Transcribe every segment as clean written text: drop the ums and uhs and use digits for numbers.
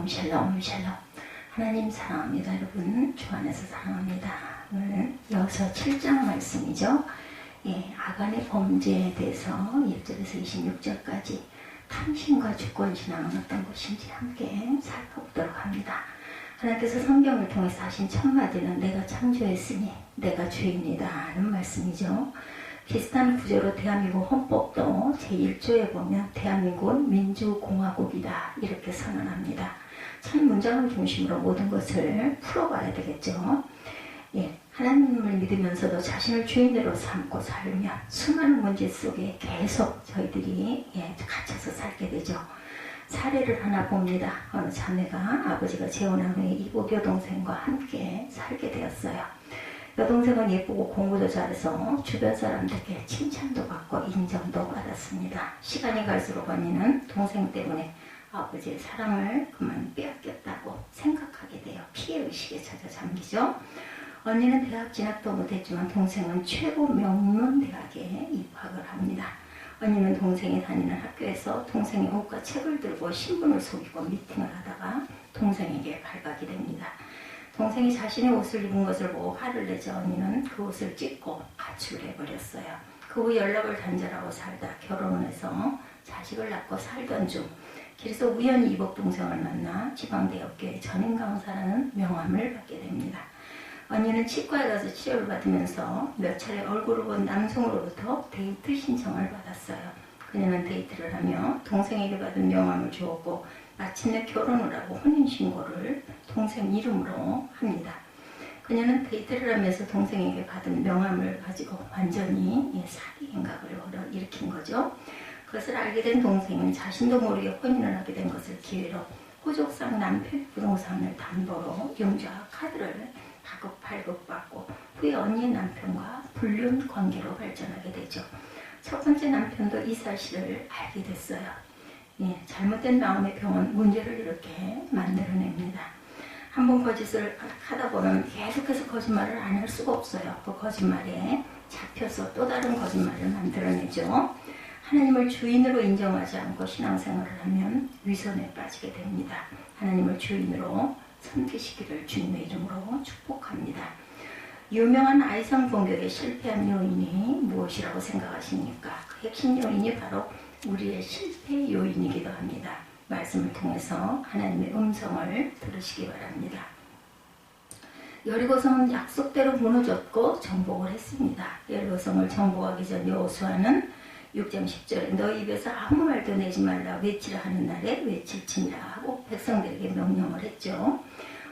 샬롬 샬롬. 하나님 사랑합니다. 여러분 주 안에서 사랑합니다. 오늘 여서 7장 말씀이죠. 아간의 범죄에 대해서 1절에서 26절까지 탐심과 주권신앙은 어떤 것인지 함께 살펴보도록 합니다. 하나님께서 성경을 통해서 하신 첫 마디는 내가 창조했으니 내가 주인이다 하는 말씀이죠. 비슷한 구조로 대한민국 헌법도 제1조에 보면 대한민국은 민주공화국이다 이렇게 선언합니다. 첫 문장을 중심으로 모든 것을 풀어봐야 되겠죠. 하나님을 믿으면서도 자신을 주인으로 삼고 살면 수많은 문제 속에 계속 저희들이 갇혀서 살게 되죠. 사례를 하나 봅니다. 어느 자매가 아버지가 재혼한 후에 이복 여동생과 함께 살게 되었어요. 여동생은 예쁘고 공부도 잘해서 주변 사람들께 칭찬도 받고 인정도 받았습니다. 시간이 갈수록 언니는 동생 때문에 아버지의 사랑을 그만 빼앗겼다고 생각하게 돼요. 피해의식에 찾아 잠기죠. 언니는 대학 진학도 못했지만 동생은 최고 명문 대학에 입학을 합니다. 언니는 동생이 다니는 학교에서 동생의 옷과 책을 들고 신분을 속이고 미팅을 하다가 동생에게 발각이 됩니다. 동생이 자신의 옷을 입은 것을 보고 화를 내자 언니는 그 옷을 찢고 가출을 해버렸어요. 그 후 연락을 단절하고 살다 결혼을 해서 자식을 낳고 살던 중 길에서 우연히 이복 동생을 만나 지방대학교의 전임 강사라는 명함을 받게 됩니다. 언니는 치과에 가서 치료를 받으면서 몇 차례 얼굴을 본 남성으로부터 데이트 신청을 받았어요. 그녀는 데이트를 하며 동생에게 받은 명함을 주었고 마침내 결혼을 하고 혼인신고를 동생 이름으로 합니다. 그녀는 데이트를 하면서 동생에게 받은 명함을 가지고 완전히 사기 행각을 일으킨 거죠. 그것을 알게 된 동생은 자신도 모르게 혼인을 하게 된 것을 기회로 호족상 남편의 부동산을 담보로 융자 카드를 발급받고 후에 언니의 남편과 불륜 관계로 발전하게 되죠. 첫 번째 남편도 이 사실을 알게 됐어요. 잘못된 마음의 병은 문제를 이렇게 만들어냅니다. 한번 거짓을 하다 보면 계속해서 거짓말을 안 할 수가 없어요. 그 거짓말에 잡혀서 또 다른 거짓말을 만들어내죠. 하나님을 주인으로 인정하지 않고 신앙생활을 하면 위선에 빠지게 됩니다. 하나님을 주인으로 섬기시기를 주님의 이름으로 축복합니다. 유명한 아이성 공격에 실패한 요인이 무엇이라고 생각하십니까? 그 핵심 요인이 바로 우리의 실패 요인이기도 합니다. 말씀을 통해서 하나님의 음성을 들으시기 바랍니다. 여리고성은 약속대로 무너졌고 정복을 했습니다. 여리고성을 정복하기 전 여호수아는 6장 10절에 너희 입에서 아무 말도 내지 말라 외치라 하는 날에 외칠지니라 하고 백성들에게 명령을 했죠.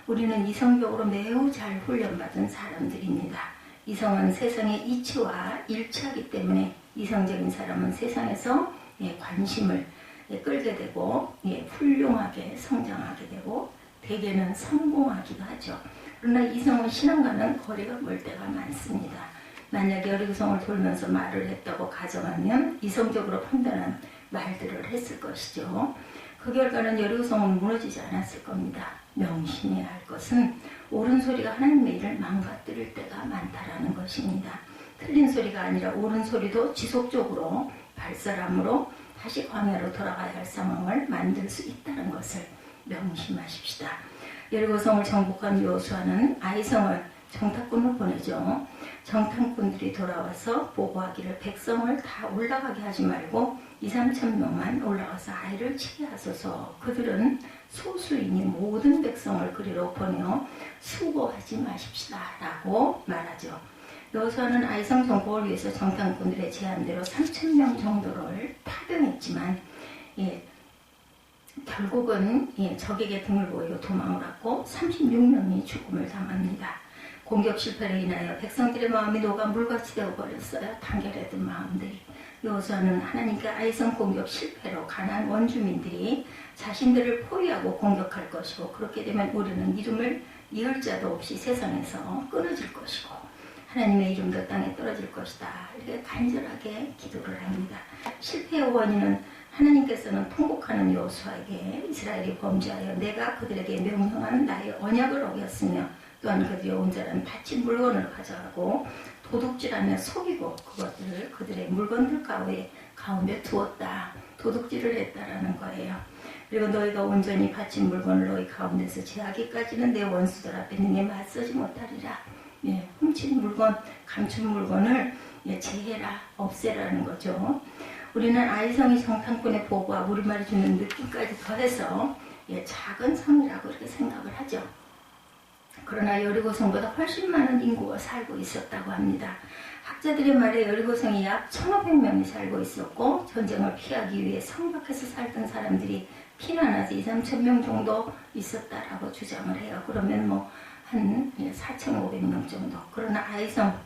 우리는 이성적으로 매우 잘 훈련받은 사람들입니다. 이성은 세상의 이치와 일치하기 때문에 이성적인 사람은 세상에서 관심을 끌게 되고 훌륭하게 성장하게 되고 대개는 성공하기도 하죠. 그러나 이성은 신앙과는 거리가 멀 때가 많습니다. 만약 여리고성을 돌면서 말을 했다고 가정하면 이성적으로 판단한 말들을 했을 것이죠. 그 결과는 여리고성은 무너지지 않았을 겁니다. 명심해야 할 것은 옳은 소리가 하나님의 일을 망가뜨릴 때가 많다라는 것입니다. 틀린 소리가 아니라 옳은 소리도 지속적으로 발설함으로 다시 광야로 돌아가야 할 상황을 만들 수 있다는 것을 명심하십시다. 여리고성을 정복한 여호수아는 아이성을 정탐꾼을 보내죠. 정탐꾼들이 돌아와서 보고하기를 백성을 다 올라가게 하지 말고 2~3천 명만 올라가서 아이를 치게 하소서. 그들은 소수이니 모든 백성을 그리로 보내어 수고하지 마십시다 라고 말하죠. 여호수아는 아이성 정복을 위해서 정탐꾼들의 제안대로 3,000명 정도를 파병했지만 결국은 적에게 등을 보이고 도망을 하고 36명이 죽음을 당합니다. 공격 실패로 인하여 백성들의 마음이 녹아 물같이 되어버렸어요. 단결했던 마음들이. 여호수아는 하나님께 아이성 공격 실패로 가나안 원주민들이 자신들을 포위하고 공격할 것이고 그렇게 되면 우리는 이름을 이을 자도 없이 세상에서 끊어질 것이고 하나님의 이름도 땅에 떨어질 것이다. 이렇게 간절하게 기도를 합니다. 실패의 원인은 하나님께서는 통곡하는 여호수아에게 이스라엘이 범죄하여 내가 그들에게 명령한 나의 언약을 어겼으며 또한 그들이 온전한 바친 물건을 가져가고 도둑질하며 속이고 그것들을 그들의 물건들 가운데 두었다. 도둑질을 했다라는 거예요. 그리고 너희가 온전히 바친 물건을 너희 가운데서 제하기까지는 내 원수들 앞에 능히 맞서지 못하리라. 예, 훔친 물건, 감춘 물건을 제해라, 없애라는 거죠. 우리는 아이성이 정탐꾼의 보고와 우리말이 주는 느낌까지 더해서 작은 성이라고 이렇게 생각을 하죠. 그러나 여리고성보다 훨씬 많은 인구가 살고 있었다고 합니다. 학자들의 말에 여리고성이 약 1,500명이 살고 있었고 전쟁을 피하기 위해 성 밖에서 살던 사람들이 피난하지 2-3천 명 정도 있었다라고 주장을 해요. 그러면 뭐 한 4,500명 정도. 그러나 아이성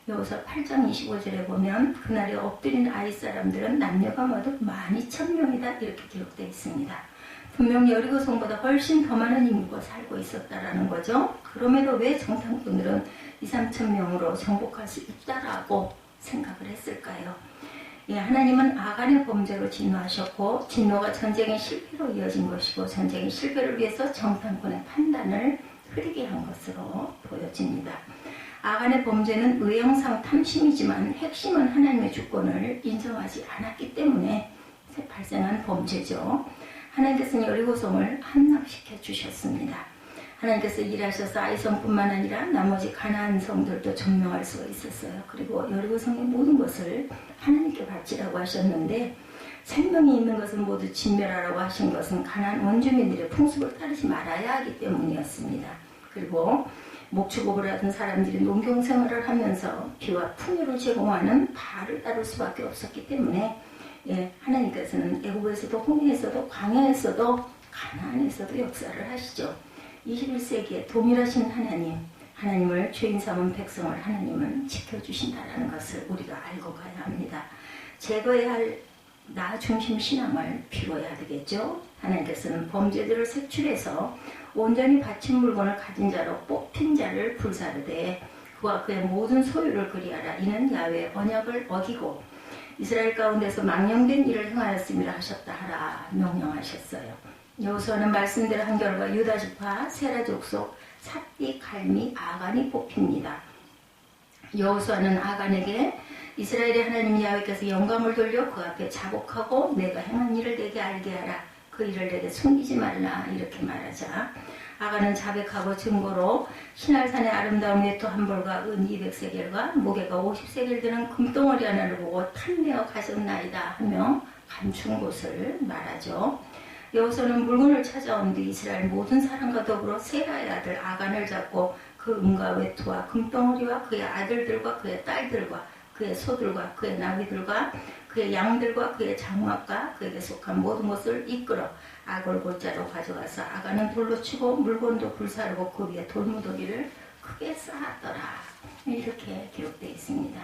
여호수아 8장 25절에 보면 그날에 엎드린 아이 사람들은 남녀가 모두 12,000명이다 이렇게 기록되어 있습니다. 분명히 여리고성보다 훨씬 더 많은 인구가 살고 있었다라는 거죠. 그럼에도 왜 정탐꾼들은 2-3천 명으로 정복할 수 있다라고 생각을 했을까요? 하나님은 아간의 범죄로 진노하셨고 진노가 전쟁의 실패로 이어진 것이고 전쟁의 실패를 위해서 정탐꾼의 판단을 흐리게 한 것으로 보여집니다. 아간의 범죄는 의형상 탐심이지만 핵심은 하나님의 주권을 인정하지 않았기 때문에 발생한 범죄죠. 하나님께서는 여리고성을 함락시켜 주셨습니다. 하나님께서 일하셔서 아이성뿐만 아니라 나머지 가나안 성들도 점령할 수가 있었어요. 그리고 여리고성의 모든 것을 하나님께 바치라고 하셨는데 생명이 있는 것은 모두 진멸하라고 하신 것은 가나안 원주민들의 풍습을 따르지 말아야 하기 때문이었습니다. 그리고 목축업을 하던 사람들이 농경생활을 하면서 비와 풍요를 제공하는 바알을 따를 수밖에 없었기 때문에 하나님께서는 애국에서도 홍해에서도 광야에서도 가나안에서도 역사를 하시죠. 21세기에 동일하신 하나님을 죄인 삼은 백성을 하나님은 지켜주신다는 것을 우리가 알고 가야 합니다. 제거해야 할 나 중심 신앙을 비워야 되겠죠. 하나님께서는 범죄들을 색출해서 온전히 바친 물건을 가진 자로 뽑힌 자를 불사르되 그와 그의 모든 소유를 그리하라. 이는 야훼의 언약을 어기고 이스라엘 가운데서 망령된 일을 행하였음이라 하셨다 하라 명령하셨어요. 여호수아는 말씀대로 한 결과 유다 지파 세라 족속 삿비, 갈미, 아간이 뽑힙니다. 여호수아는 아간에게 이스라엘의 하나님 야훼께서 영광을 돌려 그 앞에 자복하고 내가 행한 일을 내게 알게 하라. 그 일을 내게 숨기지 말라. 이렇게 말하자 아간은 자백하고 증거로 신할산의 아름다운 외투 한 벌과 은 200세겔과 무게가 50세겔 되는 금덩어리 하나를 보고 탐내어 가졌나이다 하며 감춘 곳을 말하죠. 여호수아는 물건을 찾아온 뒤 이스라엘 모든 사람과 더불어 세라의 아들 아간을 잡고 그 은과 외투와 금덩어리와 그의 아들들과 그의 딸들과 그의 소들과 그의 나귀들과 그의 양들과 그의 장막과 그에게 속한 모든 것을 이끌어 아골골자로 가져가서 아간은 돌로 치고 물건도 불사르고 그 위에 돌무더기를 크게 쌓았더라. 이렇게 기록되어 있습니다.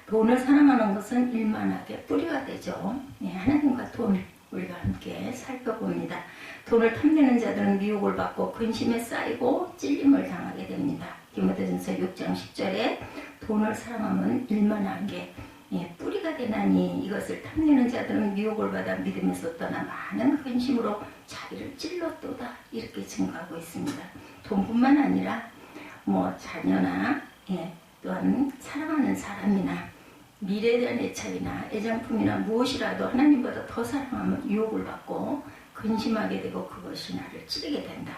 돈을 사랑하는 것은 일만하게 뿌리가 되죠. 하나님과 돈 우리가 함께 살펴봅니다. 돈을 탐내는 자들은 미혹을 받고 근심에 쌓이고 찔림을 당하게 됩니다. 디모데전서 6장 10절에 돈을 사랑하면 일만하게 뿌리가 되나니 이것을 탐내는 자들은 미혹을 받아 믿음에서 떠나 많은 근심으로 자기를 찔렀도다. 이렇게 증거하고 있습니다. 돈뿐만 아니라 자녀나 또한 사랑하는 사람이나 미래에 대한 애착이나 애장품이나 무엇이라도 하나님보다 더 사랑하면 유혹을 받고 근심하게 되고 그것이 나를 찌르게 된다.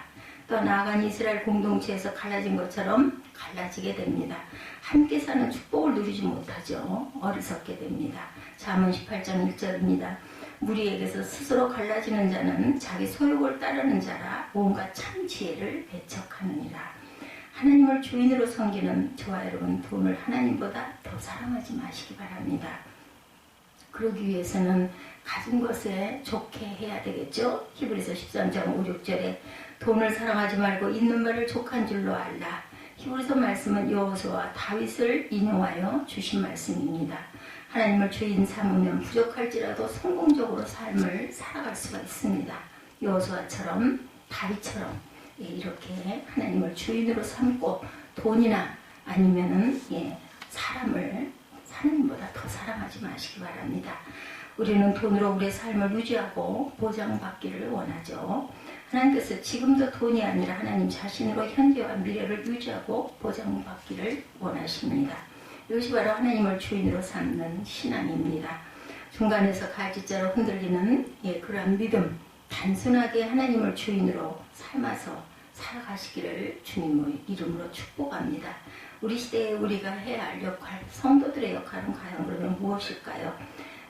또 나아간 이스라엘 공동체에서 갈라진 것처럼 갈라지게 됩니다. 함께 사는 축복을 누리지 못하죠. 어리석게 됩니다. 잠언 18장 1절입니다. 무리에게서 스스로 갈라지는 자는 자기 소욕을 따르는 자라 온갖 참 지혜를 배척하느니라. 하나님을 주인으로 섬기는 저와 여러분 돈을 하나님보다 더 사랑하지 마시기 바랍니다. 그러기 위해서는 가진 것에 좋게 해야 되겠죠. 히브리서 13장 5, 6절에 돈을 사랑하지 말고 있는 말을 족한 줄로 알라. 히브리서 말씀은 여호수아와 다윗을 인용하여 주신 말씀입니다. 하나님을 주인 삼으면 부족할지라도 성공적으로 삶을 살아갈 수가 있습니다. 여호수아처럼 다윗처럼 이렇게 하나님을 주인으로 삼고 돈이나 아니면은 사람을 하나님보다 더 사랑하지 마시기 바랍니다. 우리는 돈으로 우리의 삶을 유지하고 보장받기를 원하죠. 하나님께서 지금도 돈이 아니라 하나님 자신으로 현재와 미래를 유지하고 보장받기를 원하십니다. 이것이 바로 하나님을 주인으로 삼는 신앙입니다. 중간에서 갈지자로 흔들리는 그러한 믿음, 단순하게 하나님을 주인으로 삶아서 살아가시기를 주님의 이름으로 축복합니다. 우리 시대에 우리가 해야 할 역할, 성도들의 역할은 과연 그러면 무엇일까요?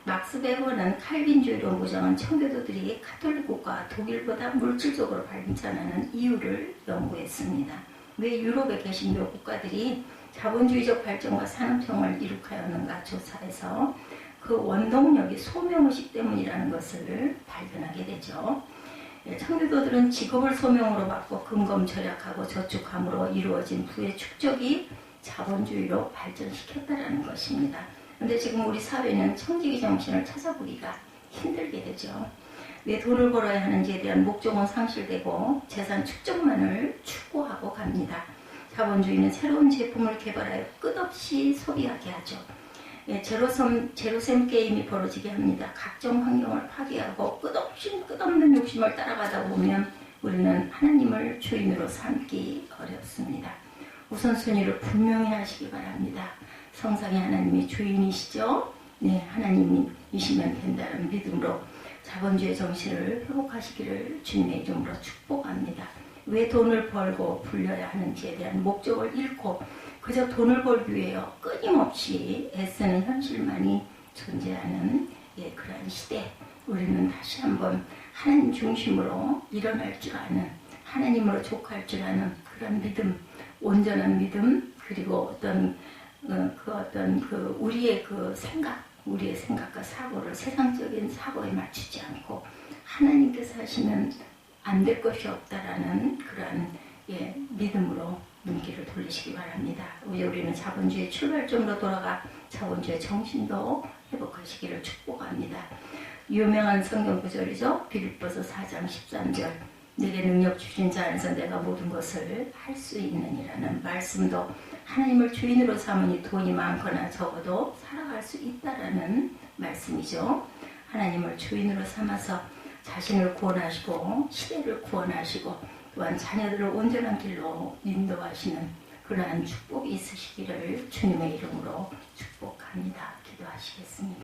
막스 베버는 칼빈주의로 무장한 청교도들이 카톨릭국가 독일보다 물질적으로 발전하는 이유를 연구했습니다. 왜 유럽에 계신 몇 국가들이 자본주의적 발전과 산업형을 이룩하였는가 조사해서 그 원동력이 소명의식 때문이라는 것을 발견하게 되죠. 청교도들은 직업을 소명으로 받고 금검 절약하고 저축함으로 이루어진 부의 축적이 자본주의로 발전시켰다는 것입니다. 그런데 지금 우리 사회는 청지기 정신을 찾아보기가 힘들게 되죠. 왜 돈을 벌어야 하는지에 대한 목적은 상실되고 재산 축적만을 추구하고 갑니다. 자본주의는 새로운 제품을 개발하여 끝없이 소비하게 하죠. 제로섬 게임이 벌어지게 합니다. 각종 환경을 파괴하고 끝없는 욕심을 따라가다 보면 우리는 하나님을 주인으로 삼기 어렵습니다. 우선순위를 분명히 하시기 바랍니다. 성상의 하나님이 주인이시죠? 네, 하나님이시면 된다는 믿음으로 자본주의 정신을 회복하시기를 주님의 이름으로 축복합니다. 왜 돈을 벌고 불려야 하는지에 대한 목적을 잃고 그저 돈을 벌기 위해 끊임없이 애쓰는 현실만이 존재하는 그러한 시대, 우리는 다시 한번 하나님 중심으로 일어날 줄 아는, 하나님으로 족할 줄 아는 그런 믿음, 온전한 믿음, 그리고 우리의 우리의 생각과 사고를 세상적인 사고에 맞추지 않고 하나님께서 하시면 안 될 것이 없다라는 그러한 믿음으로 눈길을 돌리시기 바랍니다. 우리는 자본주의 출발점으로 돌아가 자본주의 정신도 회복하시기를 축복합니다. 유명한 성경 구절이죠. 빌립보서 4장 13절, 내게 능력 주신 자 안에서 내가 모든 것을 할 수 있느니라는 말씀도 하나님을 주인으로 삼으니 돈이 많거나 적어도 살아갈 수 있다라는 말씀이죠. 하나님을 주인으로 삼아서 자신을 구원하시고 시대를 구원하시고 또한 자녀들을 온전한 길로 인도하시는 그러한 축복이 있으시기를 주님의 이름으로 축복합니다. 기도하시겠습니다.